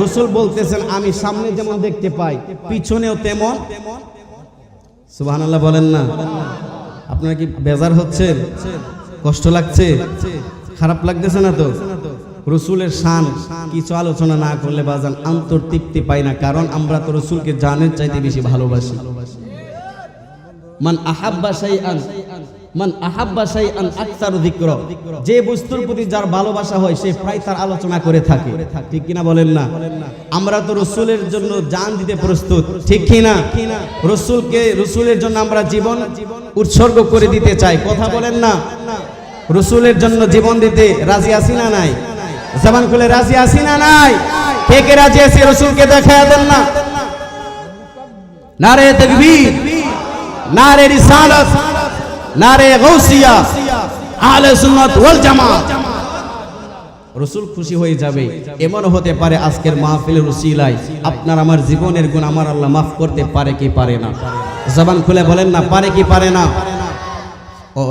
রাসূল বলতেছেন আমি সামনে যেমন দেখতে পাই পিছনেও তেমন। সুবহানাল্লাহ বলেন না। আপনারা কি বেজার হচ্ছেন? কষ্ট লাগছে? খারাপ লাগতেছে না তো? রসুলের শান কিছু আলোচনা না করলে বাজান অন্তর তৃপ্তি পাই না, কারণ আমরা তো রসুলকে জানের চাইতে বেশি ভালোবাসি। মান আহাব্বা শাইআন আকসারু যিকরা, যে বস্তুর প্রতি যার ভালোবাসা হয় সে প্রায় তার আলোচনা করে থাকে, ঠিক কিনা বলেন না? আমরা তো রসুলের জন্য জান দিতে প্রস্তুত, ঠিক কিনা? রসুলের জন্য আমরা জীবন উৎসর্গ করে দিতে চাই, কথা বলেন না? রসুলের জন্য জীবন দিতে রাজি আছি না নাই? জবান খুলে রাজি আছি না নাই? কে কে রাজি আছি? রসুলকে দেখায়া দেন না। নারে তাকবীর, নারে রিসালাত, নারে গাউসিয়া, আহলে সুন্নাত ওয়াল জামাত। রসুল খুশি হয়ে যাবে। এমন হতে পারে আজকের মাহফিলের উসিলায় আপনার আমার জীবনের গুনাহ আমার আল্লাহ মাফ করতে পারে কি পারে না? জবান খুলে বলেন না, পারে কি পারে না? ও